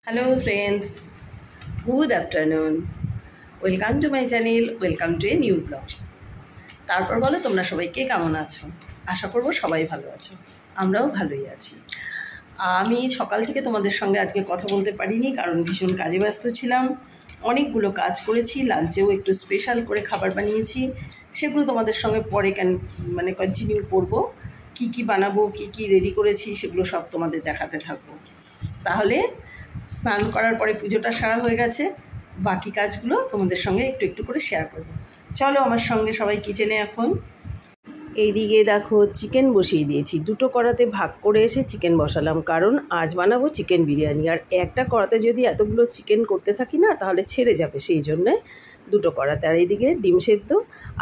Hello friends, good afternoon. Welcome to my channel, welcome to a new vlog. তারপর বলো তোমরা সবাই কে কেমন আছো? আশা করব সবাই ভালো আছো। আমরাও ভালোই আছি। আমি সকাল থেকে তোমাদের সঙ্গে আজকে কথা বলতে পারিনি কারণ ভীষণ কাজে ব্যস্ত ছিলাম। অনেকগুলো কাজ করেছি, লাঞ্চেও একটু স্পেশাল করে খাবার বানিয়েছি। সেগুলো তোমাদের সঙ্গে পরে কন্টিনিউ করব। কি বানাবো, কি রেডি করেছি সেগুলো সব তোমাদের দেখাতে থাকবো। তাহলে স্নান করার পরে পুজোটা সারা হয়ে গেছে, বাকি কাজগুলো তোমাদের সঙ্গে একটু একটু করে শেয়ার করব। চলো আমার সঙ্গে সবাই কিচেনে। এখন এইদিকে দেখো চিকেন বসিয়ে দিয়েছি, দুটো কড়াতে ভাগ করে এসে চিকেন বসালাম, কারণ আজ বানাবো চিকেন বিরিয়ানি। আর একটা কড়াতে যদি এতগুলো চিকেন করতে থাকি না তাহলে ছেড়ে যাবে, সেই জন্যে দুটো কড়াতে। আর এইদিকে ডিম সেদ্ধ,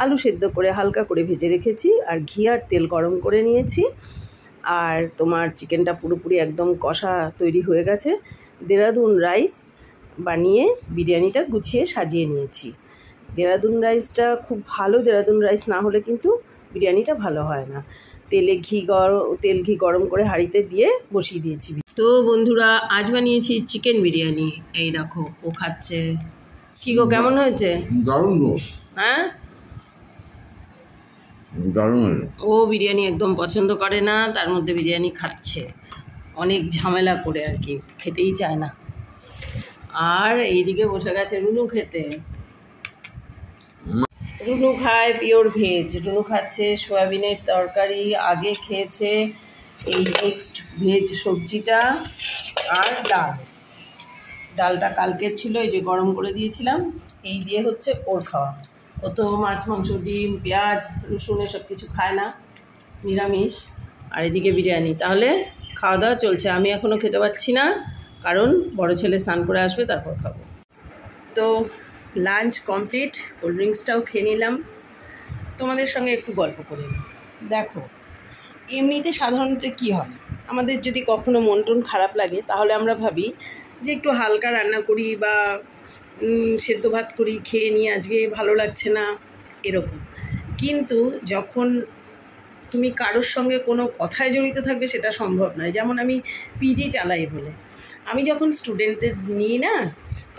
আলু সেদ্ধ করে হালকা করে ভেজে রেখেছি, আর ঘি আর তেল গরম করে নিয়েছি। আর তোমার চিকেনটা পুরোপুরি একদম কষা তৈরি হয়ে গেছে। দেরাদুন রাইস বানিয়ে বিরিয়ানিটা গুছিয়ে সাজিয়ে নিয়েছি। দেরাদুন রাইসটা খুব ভালো, দেরাদুন রাইস না হলে কিন্তু বিরিয়ানিটা ভালো হয় না। তেল ঘি গরম করে হাঁড়িতে দিয়ে বসিয়ে দিয়েছি। তো বন্ধুরা, আজ বানিয়েছি চিকেন বিরিয়ানি। এই দেখো ও খাচ্ছে। কি গো, কেমন হয়েছে? দারুণ গো। হ্যাঁ, দারুণ। ও বিরিয়ানি একদম পছন্দ করে না, তার মধ্যে বিরিয়ানি খাচ্ছে অনেক ঝামেলা করে, আর কি খেতেই চায় না। আর এইদিকে বসে গেছে রুনু খেতে। রুনু খায় পিওর ভেজ। রুনু খাচ্ছে সয়াবিনের তরকারি, আগে খেয়েছে এই মিক্সড ভেজ সবজিটা, আর ডালটা কালকের ছিল, এই যে গরম করে দিয়েছিলাম। এই দিয়ে হচ্ছে ওর খাওয়া। ও তো মাছ, মাংস, ডিম, পেঁয়াজ, রসুন এসব কিছু খায় না, নিরামিষ। আর এদিকে বিরিয়ানি। তাহলে খাওয়া দাওয়া চলছে। আমি এখনও খেতে পারছি না, কারণ বড় ছেলে স্নান করে আসবে, তারপর খাবো। তো লাঞ্চ কমপ্লিট, কোল্ড ড্রিঙ্কসটাও খেয়ে নিলাম। তোমাদের সঙ্গে একটু গল্প করে নিই। দেখো, এমনিতে সাধারণত কি হয়, আমাদের যদি কখনো মন টন খারাপ লাগে তাহলে আমরা ভাবি যে একটু হালকা রান্না করি বা সেদ্ধ ভাত করি, খেয়ে নিয়ে আজকে ভালো লাগছে না, এরকম। কিন্তু যখন তুমি কারোর সঙ্গে কোনো কথায় জড়িত থাকবে সেটা সম্ভব নয়। যেমন আমি পিজি চালাই বলে, আমি যখন স্টুডেন্টদের নিই না,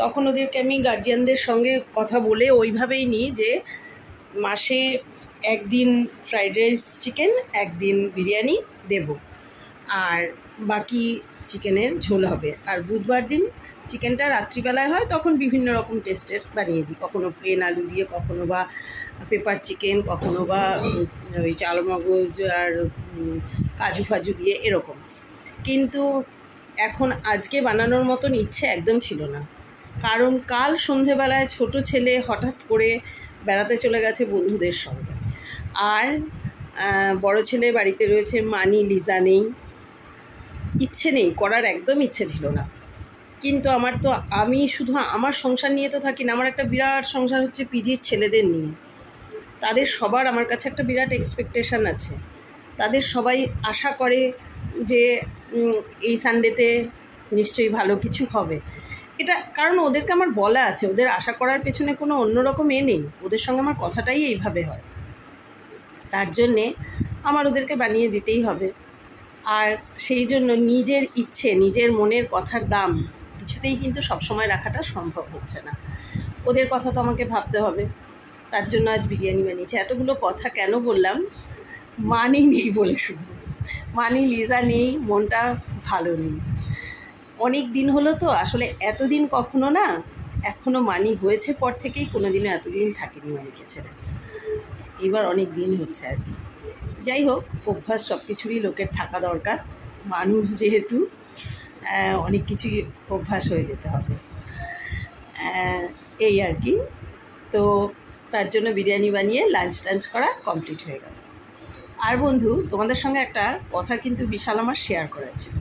তখন ওদেরকে আমি গার্জিয়ানদের সঙ্গে কথা বলে ওইভাবেই নিই যে মাসে একদিন ফ্রাইড রাইস চিকেন, একদিন বিরিয়ানি দেব, আর বাকি চিকেনের ঝোল হবে। আর বুধবার দিন চিকেনটা রাত্রিবেলায় হয়, তখন বিভিন্ন রকম টেস্টের বানিয়ে দিই। কখনো প্লেন আলু দিয়ে, কখনো বা পেপার চিকেন, কখনো বা ওই চাল মগজ আর কাজু ফাজু দিয়ে, এরকম। কিন্তু এখন আজকে বানানোর মতন ইচ্ছে একদম ছিল না, কারণ কাল সন্ধেবেলায় ছোট ছেলে হঠাৎ করে বেড়াতে চলে গেছে বন্ধুদের সঙ্গে, আর বড় ছেলে বাড়িতে রয়েছে, মানি, লিজা নেই। ইচ্ছে নেই করার, একদম ইচ্ছে ছিল না। কিন্তু আমি শুধু আমার সংসার নিয়ে তো থাকি না, আমার একটা বিরাট সংসার হচ্ছে পিজির ছেলেদের নিয়ে। তাদের সবার আমার কাছে একটা বিরাট এক্সপেকটেশান আছে। তাদের সবাই আশা করে যে এই সানডেতে নিশ্চয়ই ভালো কিছু হবে। এটা কারণ ওদেরকে আমার বলা আছে, ওদের আশা করার পেছনে কোনো অন্যরকম নেই। ওদের সঙ্গে আমার কথাটাই এইভাবে হয়। তার জন্যে আমার ওদেরকে বানিয়ে দিতেই হবে। আর সেই জন্য নিজের ইচ্ছে, নিজের মনের কথার দাম কিছুতেই কিন্তু সবসময় রাখাটা সম্ভব হচ্ছে না। ওদের কথা তো আমাকে ভাবতে হবে। তার জন্য আজ বিরিয়ানি বানিয়েছি। এতগুলো কথা কেন বললাম? মানি নেই বলে, শুধু মানি, লিজা নেই, মনটা ভালো নেই। অনেক দিন হলো তো, আসলে এতদিন কখনো না, এখনও মানি হয়েছে পর থেকেই কোনো দিনও এতদিন থাকিনি মানিকে ছেড়ে। এবার অনেক দিন হচ্ছে আর কি। যাই হোক, অভ্যাস সব কিছুরই লোকের থাকা দরকার। মানুষ যেহেতু, অনেক কিছুই অভ্যাস হয়ে যেতে হবে, এই আর কি। তো তার জন্য বিরিয়ানি বানিয়ে লাঞ্চ টাঞ্চ করা কমপ্লিট হয়ে গেল। আর বন্ধু, তোমাদের সঙ্গে একটা কথা কিন্তু বিশাল আমার শেয়ার করার ছিল।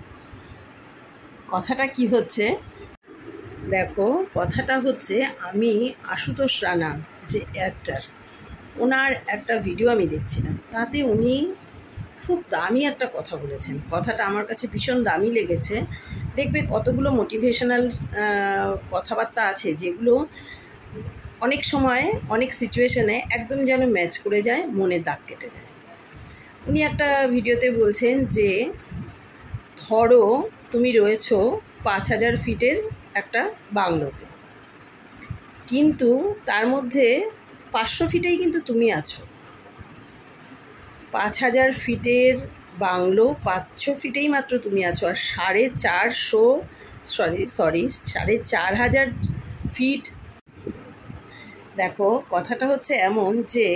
কথাটা কি হচ্ছে দেখো, কথাটা হচ্ছে আমি আশুতোষ রানা যে অ্যাক্টার, ওনার একটা ভিডিও আমি দেখছিলাম। তাতে উনি খুব দামি একটা কথা বলেছেন। কথাটা আমার কাছে ভীষণ দামি লেগেছে। দেখবে কতগুলো মোটিভেশনাল কথাবার্তা আছে যেগুলো অনেক সময় অনেক সিচুয়েশনে একদম যেন ম্যাচ করে যায়, মনে দাগ কেটে যায়। উনি একটা ভিডিওতে বলছেন যে ধরো তুমি রয়েছো 5000 ফিটের একটা বাংলোতে, কিন্তু তার মধ্যে 500 ফিটেই কিন্তু তুমি আছো। 5000 ফিটের বাংলো 500 ফিটেই মাত্র তুমি আছো, আর 4500 ফিট। দেখো, কথাটা হচ্ছে এমন যে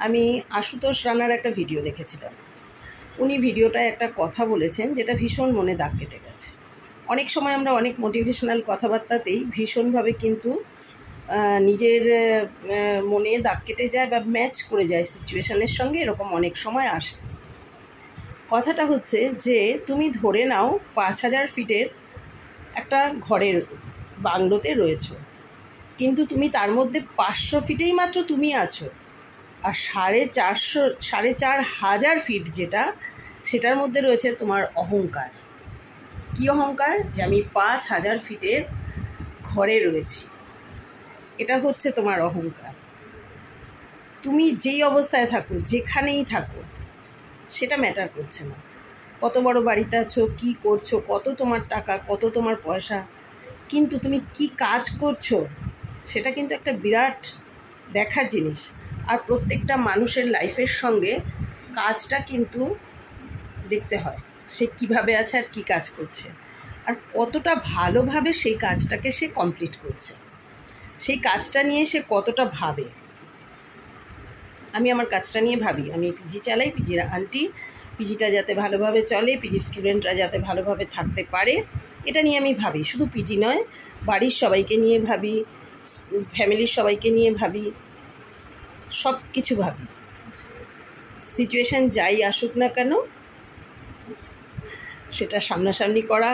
আমি আশুতোষ রানার একটা ভিডিও দেখেছিলাম। উনি ভিডিওটায় একটা কথা বলেছেন যেটা ভীষণ মনে দাগ কেটে গেছে। অনেক সময় আমরা অনেক মোটিভেশনাল কথাবার্তাতেই ভীষণভাবে কিন্তু নিজের মনে দাগ কেটে যায় বা ম্যাচ করে যায় সিচুয়েশানের সঙ্গে, এরকম অনেক সময় আসে। কথাটা হচ্ছে যে তুমি ধরে নাও 5000 ফিটের একটা ঘরের বাংলোতে রয়েছো, কিন্তু তুমি তার মধ্যে 500 ফিটেই মাত্র তুমি আছো, আর 4500 ফিট যেটা, সেটার মধ্যে রয়েছে তোমার অহংকার। কী অহংকার? যে আমি 5000 ফিটের ঘরে রয়েছি, এটা হচ্ছে তোমার অহংকার। তুমি যেই অবস্থায় থাকো, যেখানেই থাকো, সেটা ম্যাটার করছে না। কত বড় বাড়িতে আছো, কী করছো, কত তোমার টাকা, কত তোমার পয়সা, কিন্তু তুমি কি কাজ করছো সেটা কিন্তু একটা বিরাট দেখার জিনিস। আর প্রত্যেকটা মানুষের লাইফের সঙ্গে কাজটা কিন্তু দেখতে হয়, সে কিভাবে আছে আর কি কাজ করছে, আর কতটা ভালোভাবে সেই কাজটাকে সে কমপ্লিট করছে, সেই কাজটা নিয়ে সে কতটা ভাবে। আমি আমার কাজটা নিয়ে ভাবি, আমি পিজি চালাই, পিজির আন্টি, পিজিটা যাতে ভালোভাবে চলে, পিজির স্টুডেন্টরা যাতে ভালোভাবে থাকতে পারে, এটা নিয়ে আমি ভাবি। শুধু পিজি নয়, বাড়ির সবাইকে নিয়ে ভাবি, ফ্যামিলির সবাইকে নিয়ে ভাবি, সব কিছু ভাবি। সিচুয়েশান যাই আসুক না কেন, সেটা সামনাসামনি করা,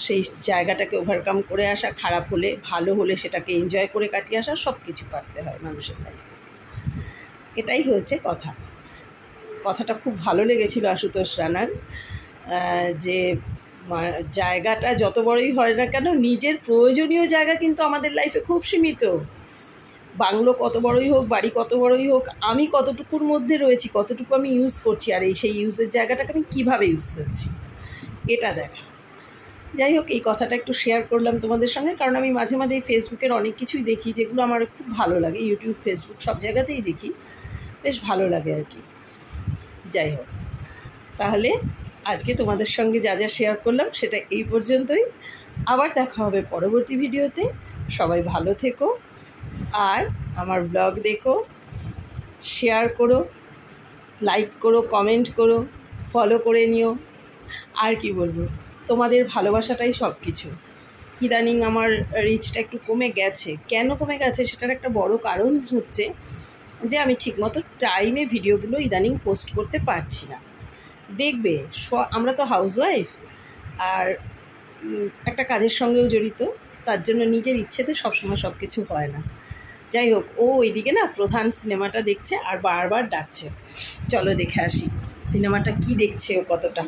সেই জায়গাটাকে ওভারকাম করে আসা, খারাপ হলে ভালো হলে সেটাকে এনজয় করে কাটিয়ে আসা, সব কিছু পারতে হয় মানুষের লাইফে। এটাই হয়েছে কথাটা খুব ভালো লেগেছিল আশুতোষ রানার, যে জায়গাটা যত বড়ই হয় না কেন, নিজের প্রয়োজনীয় জায়গা কিন্তু আমাদের লাইফে খুব সীমিত। বাংলো কত বড়ই হোক, বাড়ি কত বড়ই হোক, আমি কতটুকুর মধ্যে রয়েছি, কতটুকু আমি ইউজ করছি, আর সেই ইউজের জায়গাটাকে আমি কীভাবে ইউজ করছি, এটা দেখা। যাই হোক, এই কথাটা একটু শেয়ার করলাম তোমাদের সঙ্গে, কারণ আমি মাঝে মাঝে ফেসবুকের অনেক কিছুই দেখি যেগুলো আমার খুব ভালো লাগে। ইউটিউব, ফেসবুক সব জায়গাতেই দেখি, বেশ ভালো লাগে আর কি। যাই হোক, তাহলে আজকে তোমাদের সঙ্গে যা যা শেয়ার করলাম সেটা এই পর্যন্তই। আবার দেখা হবে পরবর্তী ভিডিওতে। সবাই ভালো থেকো, আর আমার ব্লগ দেখো, শেয়ার করো, লাইক করো, কমেন্ট করো, ফলো করে নিও। আর কি বলবো, তোমাদের ভালোবাসাটাই সব কিছু। ইদানিং আমার রিচটা একটু কমে গেছে। কেন কমে গেছে সেটার একটা বড় কারণ হচ্ছে যে আমি ঠিকমতো টাইমে ভিডিওগুলো ইদানিং পোস্ট করতে পারছি না। দেখবে, আমরা তো হাউসওয়াইফ, আর একটা কাজের সঙ্গেও জড়িত, তার জন্য নিজের ইচ্ছেতে সবসময় সব কিছু হয় না। যাই হোক, ও ওইদিকে না প্রধান সিনেমাটা দেখছে আর বারবার ডাকছে, চলো দেখে আসি সিনেমাটা কি দেখছে ও কতটা।